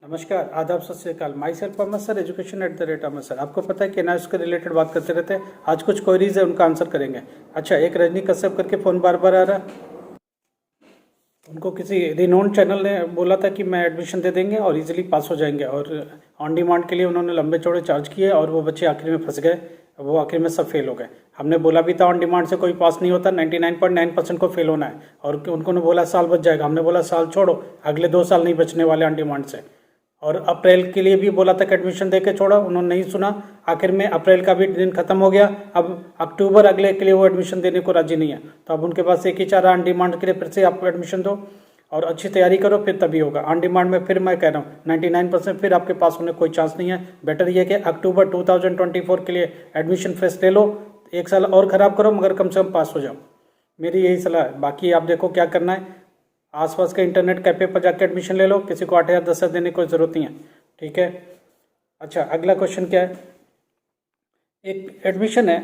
नमस्कार, आदाब, सत श्री अकाल। Myself Ahmad sir, education @Ahmad sir. आपको पता है कि एनआईएस के रिलेटेड बात करते रहते हैं। आज कुछ क्वेरीज है, उनका आंसर करेंगे। अच्छा, एक रजनी कश्यप करके फ़ोन बार बार आ रहा है। उनको किसी रिनोन चैनल ने बोला था कि मैं एडमिशन दे देंगे और इजीली पास हो जाएंगे, और ऑन डिमांड के लिए उन्होंने लंबे चौड़े चार्ज किए और वो बच्चे आखिर में फंस गए। वो आखिर में सब फेल हो गए। हमने बोला भी था ऑन डिमांड से कोई पास नहीं होता, 99.9% को फेल होना है, और उन्होंने बोला साल बच जाएगा। हमने बोला साल छोड़ो, अगले 2 साल नहीं बचने वाले ऑन डिमांड से। और अप्रैल के लिए भी बोला था कि एडमिशन दे के छोड़ा, उन्होंने नहीं सुना। आखिर में अप्रैल का भी दिन खत्म हो गया। अब अक्टूबर अगले के लिए वो एडमिशन देने को राजी नहीं है। तो अब उनके पास एक ही चारा, ऑन डिमांड के लिए फिर से आप एडमिशन दो और अच्छी तैयारी करो, फिर तभी होगा। ऑन डिमांड में फिर मैं कह रहा हूँ 99% फिर आपके पास होने कोई चांस नहीं है। बेटर ये कि अक्टूबर 2024 के लिए एडमिशन फ्रेश ले लो, 1 साल और ख़राब करो, मगर कम से कम पास हो जाओ। मेरी यही सलाह है। बाकी आप देखो क्या करना है। आसपास के इंटरनेट कैफे पर जाकर एडमिशन ले लो। किसी को 8,000 10,000 देने की कोई ज़रूरत नहीं है, ठीक है। अच्छा, अगला क्वेश्चन क्या है। एक एडमिशन है,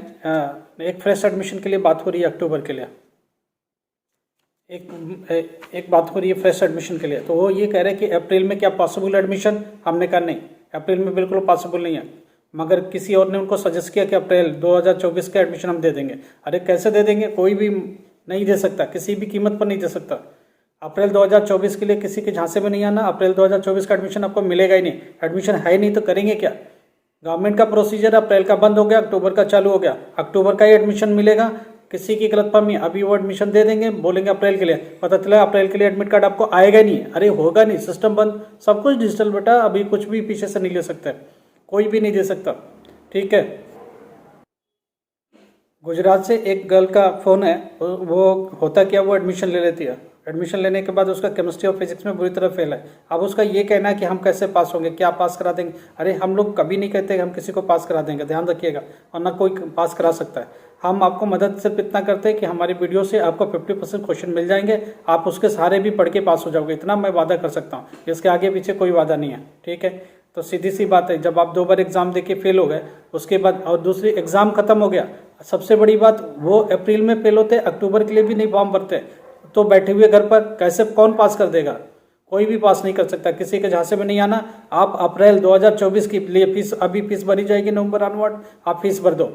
एक फ्रेश एडमिशन के लिए बात हो रही है अक्टूबर के लिए। एक बात हो रही है फ्रेश एडमिशन के लिए। तो वो ये कह रहे हैं कि अप्रैल में क्या पॉसिबल एडमिशन। हमने कहा नहीं, अप्रैल में बिल्कुल पॉसिबल नहीं है। मगर किसी और ने उनको सजेस्ट किया कि अप्रैल 2024 का एडमिशन हम दे देंगे। अरे कैसे दे देंगे, कोई भी नहीं दे सकता, किसी भी कीमत पर नहीं दे सकता। अप्रैल 2024 के लिए किसी के झांसे में नहीं आना। अप्रैल 2024 का एडमिशन आपको मिलेगा ही नहीं। एडमिशन है ही नहीं तो करेंगे क्या। गवर्नमेंट का प्रोसीजर अप्रैल का बंद हो गया, अक्टूबर का चालू हो गया। अक्टूबर का ही एडमिशन मिलेगा। किसी की गलतफहमी, अभी वो एडमिशन दे देंगे, बोलेंगे अप्रैल के लिए, पता चला अप्रैल के लिए एडमिट कार्ड आपको आएगा ही नहीं। अरे होगा नहीं, सिस्टम बंद, सब कुछ डिजिटल बेटा। अभी कुछ भी पीछे से नहीं ले सकते, कोई भी नहीं दे सकता, ठीक है। गुजरात से एक गर्ल का फ़ोन है। वो होता क्या, वो एडमिशन ले लेती है। एडमिशन लेने के बाद उसका केमिस्ट्री और फिजिक्स में बुरी तरह फेल है। अब उसका ये कहना है कि हम कैसे पास होंगे, क्या पास करा देंगे। अरे हम लोग कभी नहीं कहते हम किसी को पास करा देंगे, ध्यान रखिएगा, और ना कोई पास करा सकता है। हम आपको मदद सिर्फ इतना करते हैं कि हमारी वीडियो से आपको 50% क्वेश्चन मिल जाएंगे, आप उसके सहारे भी पढ़ के पास हो जाओगे, इतना मैं वादा कर सकता हूँ। इसके आगे पीछे कोई वादा नहीं है, ठीक है। तो सीधी सी बात है, जब आप 2 बार एग्जाम दे के फेल हो गए, उसके बाद और दूसरी एग्जाम खत्म हो गया। सबसे बड़ी बात, वो अप्रैल में फेल होते, अक्टूबर के लिए भी नहीं फॉर्म भरते, तो बैठे हुए घर पर कैसे, कौन पास कर देगा। कोई भी पास नहीं कर सकता, किसी के झांसे में नहीं आना। आप अप्रैल 2024 के लिए फीस, अभी फीस भरी जाएगी नवंबर ऑनवर्ड, आप फीस भर दो,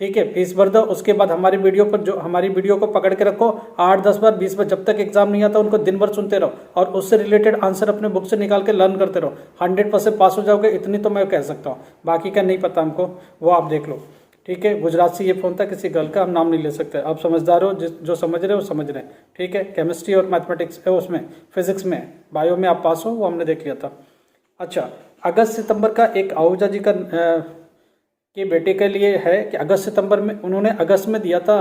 ठीक है। फीस भर दो, उसके बाद हमारी वीडियो पर, जो हमारी वीडियो को पकड़ के रखो, 8 10 बार 20 बार, जब तक एग्जाम नहीं आता उनको दिन भर सुनते रहो और उससे रिलेटेड आंसर अपने बुक से निकाल के लर्न करते रहो। 100% पास हो जाओगे, इतनी तो मैं कह सकता हूँ। बाकी का नहीं पता हमको, वो आप देख लो, ठीक है। गुजरात से ये फ़ोन था, किसी गर्ल का, हम नाम नहीं ले सकते। आप समझदार हो, जो समझ रहे हो वो समझ रहे हैं, ठीक है। केमिस्ट्री और मैथमेटिक्स है, उसमें फिजिक्स में, बायो में आप पास हो, वो हमने देख लिया था। अच्छा, अगस्त सितंबर का एक आहूजा जी का के बेटे के लिए है कि अगस्त सितंबर में, उन्होंने अगस्त में दिया था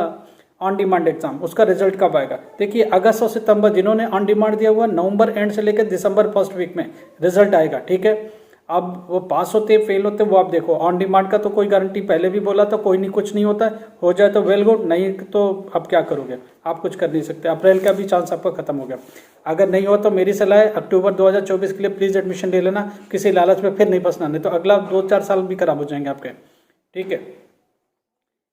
ऑन डिमांड एग्जाम, उसका रिजल्ट कब आएगा। देखिए, अगस्त और सितंबर जिन्होंने ऑन डिमांड दिया हुआ, नवंबर एंड से लेकर दिसंबर फर्स्ट वीक में रिजल्ट आएगा, ठीक है। अब वो पास होते फेल होते वो आप देखो। ऑन डिमांड का तो कोई गारंटी, पहले भी बोला था, कोई नहीं, कुछ नहीं होता है। हो जाए तो वेल गुड, नहीं तो अब क्या करोगे, आप कुछ कर नहीं सकते। अप्रैल का भी चांस आपका खत्म हो गया। अगर नहीं हो तो मेरी सलाह है, अक्टूबर 2024 के लिए प्लीज़ एडमिशन ले लेना, किसी लालच में फिर नहीं फंसना, नहीं तो अगला 2-4 साल भी खराब हो जाएंगे आपके, ठीक है।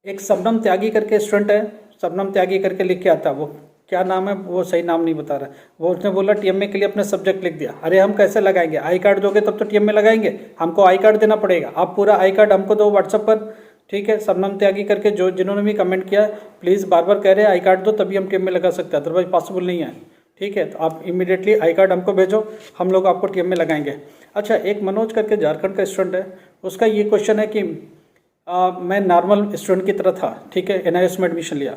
एक शबनम त्यागी करके स्टूडेंट है, शबनम त्यागी करके लिख के आता है, वो क्या नाम है, वो सही नाम नहीं बता रहा। वो उसने बोला टीएमए के लिए अपने सब्जेक्ट लिख दिया। अरे हम कैसे लगाएंगे, आई कार्ड दोगे तब तो टीएमए लगाएंगे, हमको आई कार्ड देना पड़ेगा। आप पूरा आई कार्ड हमको दो व्हाट्सएप पर, ठीक है। शबनम त्यागी करके जो जिन्होंने भी कमेंट किया, प्लीज़ बार बार कह रहे हैं आई कार्ड दो, तभी हम टीएमए लगा सकते हैं, अदरवाइज पॉसिबल नहीं है, ठीक है। तो आप इमीडिएटली आई कार्ड हमको भेजो, हम लोग आपको टीएमए लगाएंगे। अच्छा, एक मनोज करके झारखंड का स्टूडेंट है, उसका ये क्वेश्चन है कि मैं नॉर्मल स्टूडेंट की तरह था, ठीक है, एनआईएस में एडमिशन लिया,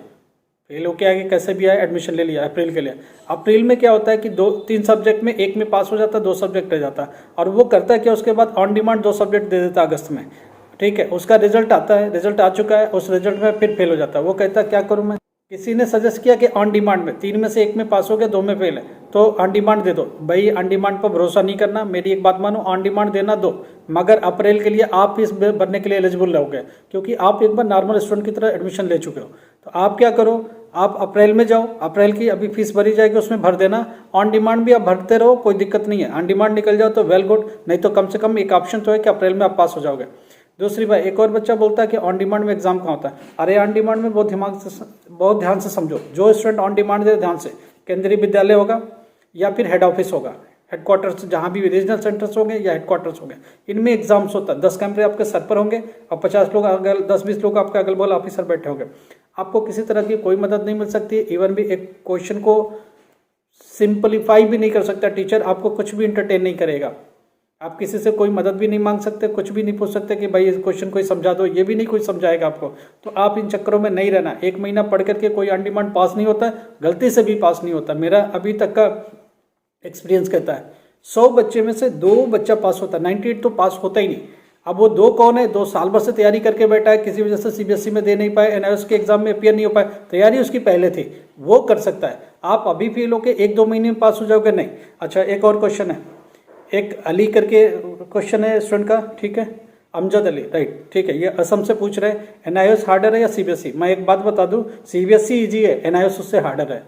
फेल होके आगे कैसे भी आया, एडमिशन ले लिया अप्रैल के लिए। अप्रैल में क्या होता है कि 2-3 सब्जेक्ट में, एक में पास हो जाता है, 2 सब्जेक्ट रह जाता है, और वो करता है कि उसके बाद ऑन डिमांड 2 सब्जेक्ट दे देता है अगस्त में, ठीक है। उसका रिजल्ट आता है, रिजल्ट आ चुका है, उस रिजल्ट में फिर फेल हो जाता है। वो कहता है क्या करूँ मैं, किसी ने सजेस्ट किया कि ऑन डिमांड में 3 में से 1 में पास हो गया, 2 में फेल है, तो ऑन डिमांड दे दो। भाई ऑन डिमांड पर भरोसा नहीं करना, मेरी एक बात मानो, ऑन डिमांड देना दो, मगर अप्रैल के लिए आप फीस भरने के लिए एलिजिबल रहोगे, क्योंकि आप एक बार नॉर्मल स्टूडेंट की तरह एडमिशन ले चुके हो। तो आप क्या करो, आप अप्रैल में जाओ, अप्रैल की अभी फीस भरी जाएगी, उसमें भर देना। ऑन डिमांड भी आप भरते रहो, कोई दिक्कत नहीं है। ऑन डिमांड निकल जाओ तो वेल गुड, नहीं तो कम से कम एक ऑप्शन तो है कि अप्रैल में आप पास हो जाओगे। दूसरी बात, एक और बच्चा बोलता है कि ऑन डिमांड में एग्जाम कहाँ होता है। अरे ऑन डिमांड में बहुत ध्यान से समझो, जो स्टूडेंट ऑन डिमांड दे ध्यान से, केंद्रीय विद्यालय होगा या फिर हेड ऑफिस होगा। हेडक्वार्टर्स जहाँ भी रीजनल सेंटर्स होंगे या हेडक्वार्टर्स होंगे, इनमें एग्जाम्स होता है। 10 कैमरे आपके सर पर होंगे और 50 लोग अगल 10-20 लोग आपके अगल बगल ऑफिसर बैठे होंगे। आपको किसी तरह की कोई मदद नहीं मिल सकती। इवन भी एक क्वेश्चन को सिंपलीफाई भी नहीं कर सकता टीचर, आपको कुछ भी इंटरटेन नहीं करेगा। आप किसी से कोई मदद भी नहीं मांग सकते, कुछ भी नहीं पूछ सकते कि भाई इस क्वेश्चन कोई समझा दो, ये भी नहीं कोई समझाएगा आपको। तो आप इन चक्करों में नहीं रहना। 1 महीना पढ़ करके कोई ऑन डिमांड पास नहीं होता, गलती से भी पास नहीं होता। मेरा अभी तक का एक्सपीरियंस कहता है 100 बच्चे में से 2 बच्चा पास होता है, 98 तो पास होता ही नहीं। अब वो 2 कौन है? 2 साल भर से तैयारी करके बैठा है, किसी वजह से सीबीएसई में दे नहीं पाए, एनआईओएस के एग्जाम में अपीयर नहीं हो पाए, तैयारी उसकी पहले थी, वो कर सकता है। आप अभी फेल होकर 1-2 महीने में पास हो जाओगे? नहीं। अच्छा, एक और क्वेश्चन है, एक अली करके क्वेश्चन है स्टूडेंट का, ठीक है, अमजद अली, राइट, ठीक है। ये असम से पूछ रहे हैं, एनआईओएस हार्डर है या सीबीएसई? मैं एक बात बता दूं, सीबीएसई इजी है, एनआईओएस उससे हार्डर है।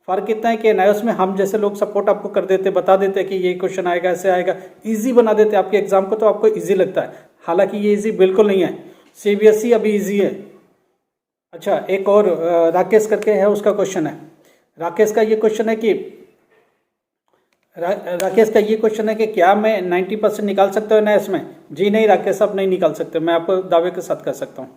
फर्क इतना है कि एनआईओएस में हम जैसे लोग सपोर्ट आपको कर देते, बता देते कि ये क्वेश्चन आएगा, ऐसे आएगा, इजी बना देते आपके एग्जाम को, तो आपको इजी लगता है। हालांकि ये इजी बिल्कुल नहीं है, सीबीएसई अभी इजी है। अच्छा, एक और राकेश करके है, उसका क्वेश्चन है, राकेश का ये क्वेश्चन है कि राकेश का ये क्वेश्चन है कि क्या मैं 90% निकाल सकता हूँ एनआईओएस में? जी नहीं राकेश, आप नहीं निकाल सकते, मैं आपको दावे के साथ कह सकता हूँ,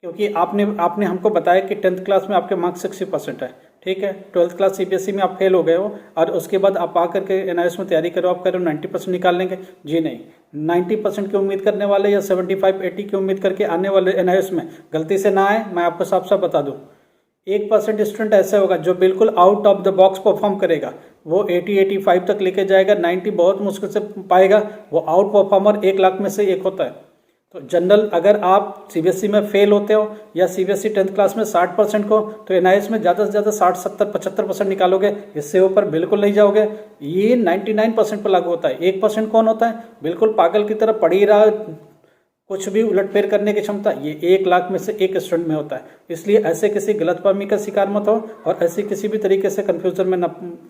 क्योंकि आपने हमको बताया कि 10th क्लास में आपके मार्क्स 60% है, ठीक है। 12th क्लास सीबीएसई में आप फेल हो गए हो और उसके बाद आप आकर के एनआईओएस में तैयारी करो, आप कह रहे हो 90% निकाल लेंगे। जी नहीं, 90% की उम्मीद करने वाले या 75-80 की उम्मीद करके आने वाले एनआईओएस में गलती से ना आए। मैं आपको साफ साफ बता दूँ, 1% स्टूडेंट ऐसे होगा जो बिल्कुल out of the box perform करेगा, वो 80-85 तक लेके जाएगा, 90 बहुत मुश्किल से पाएगा। वो आउट परफॉर्मर 1 लाख में से एक होता है। तो जनरल अगर आप सीबीएसई में फेल होते हो या सीबीएसई 10th क्लास में 60% को, तो एनआईओएस में ज़्यादा से ज़्यादा 60, 70, 75% निकालोगे, इससे ऊपर बिल्कुल नहीं जाओगे। ये 99% पर लागू होता है। 1% कौन होता है? बिल्कुल पागल की तरह पढ़ ही रहा, कुछ भी उलटफेर करने की क्षमता, ये 1 लाख में से एक स्टूडेंट में होता है। इसलिए ऐसे किसी गलतफहमी का शिकार मत हो और ऐसे किसी भी तरीके से कंफ्यूजन में न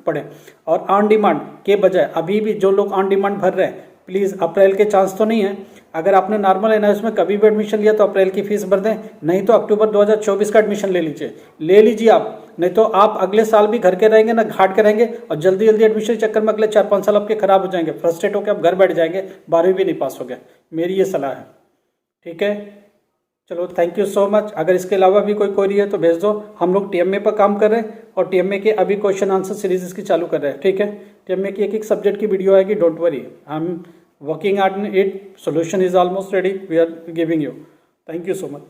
पड़े। और ऑन डिमांड के बजाय अभी भी जो लोग ऑन डिमांड भर रहे हैं, प्लीज़, अप्रैल के चांस तो नहीं है। अगर आपने नॉर्मल एनआईओएस में कभी भी एडमिशन लिया तो अप्रैल की फीस भर दें, नहीं तो अक्टूबर 2024 का एडमिशन ले लीजिए आप। नहीं तो आप अगले साल भी घर के रहेंगे ना घाट के रहेंगे, और जल्दी जल्दी एडमिशन के चक्कर में अगले 4-5 साल आपके खराब हो जाएंगे, फ्रस्ट्रेट होकर आप घर बैठ जाएंगे, 12वीं भी नहीं पास हो गए। मेरी ये सलाह है, ठीक है। चलो, थैंक यू सो मच। अगर इसके अलावा भी कोई क्वेरी है तो भेज दो। हम लोग टीएमए पर काम कर रहे हैं और टीएमए के अभी क्वेश्चन आंसर सीरीज इसकी चालू कर रहे हैं, ठीक है। टीएमए की एक सब्जेक्ट की वीडियो आएगी, don't worry, I am working on it, solution is almost ready, we are giving you. Thank you so much.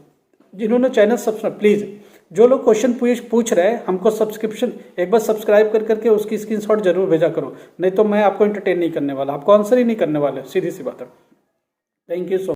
जिन्होंने चैनल सब्सक्राइब, प्लीज़, जो लोग क्वेश्चन पूछ रहे हैं, हमको सब्सक्रिप्शन एक बार सब्सक्राइब करके उसकी स्क्रीनशॉट जरूर भेजा करो, नहीं तो मैं आपको एंटरटेन नहीं करने वाला, आपको आंसर ही नहीं करने वाले, सीधी सी बात है। Thank you so